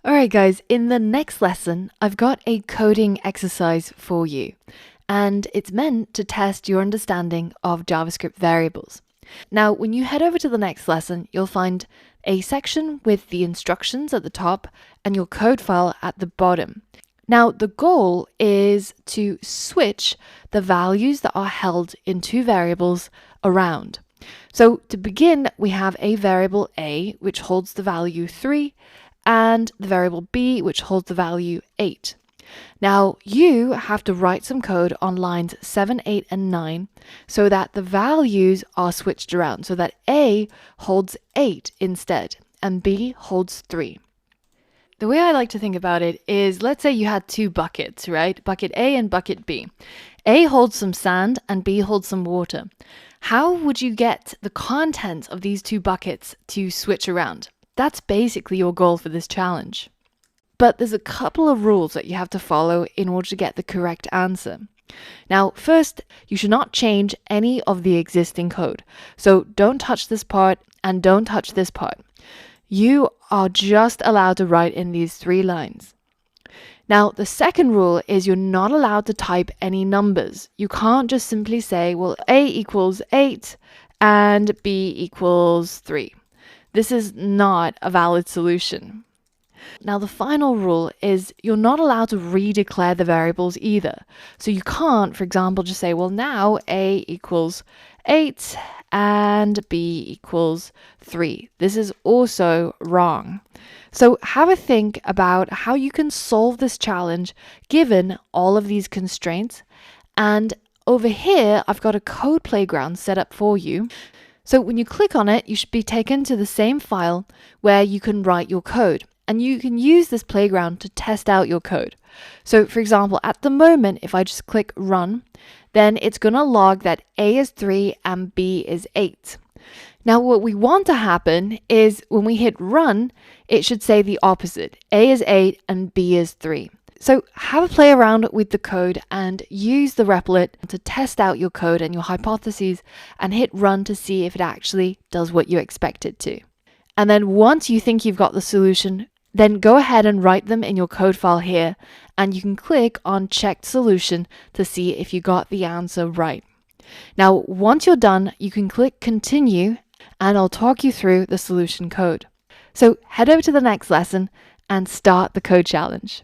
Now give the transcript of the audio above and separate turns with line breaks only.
Alright guys, in the next lesson, I've got a coding exercise for you, and it's meant to test your understanding of JavaScript variables. Now, when you head over to the next lesson, you'll find a section with the instructions at the top and your code file at the bottom. Now, the goal is to switch the values that are held in two variables around. So to begin, we have a variable a, which holds the value 3, and the variable b, which holds the value 8. Now, you have to write some code on lines 7, 8, and 9 so that the values are switched around, so that a holds 8 instead, and b holds 3. The way I like to think about it is, let's say you had two buckets, right? Bucket A and bucket B. A holds some sand and B holds some water. How would you get the contents of these two buckets to switch around? That's basically your goal for this challenge. But there's a couple of rules that you have to follow in order to get the correct answer. Now, first, you should not change any of the existing code. So don't touch this part and don't touch this part. You are just allowed to write in these 3 lines. Now, the second rule is you're not allowed to type any numbers. You can't just simply say, well, A equals 8 and B equals 3. This is not a valid solution. Now, the final rule is you're not allowed to redeclare the variables either. So you can't, for example, just say, well, now A equals 8 and B equals 3. This is also wrong. So have a think about how you can solve this challenge given all of these constraints. And over here, I've got a code playground set up for you. So when you click on it, you should be taken to the same file where you can write your code. And you can use this playground to test out your code. So for example, at the moment, if I just click run, then it's going to log that A is 3 and B is 8. Now what we want to happen is when we hit run, it should say the opposite. A is 8 and B is 3. So have a play around with the code and use the replit to test out your code and your hypotheses and hit run to see if it actually does what you expect it to. And then once you think you've got the solution, then go ahead and write them in your code file here, and you can click on checked solution to see if you got the answer right. Now, once you're done, you can click continue and I'll talk you through the solution code. So head over to the next lesson and start the code challenge.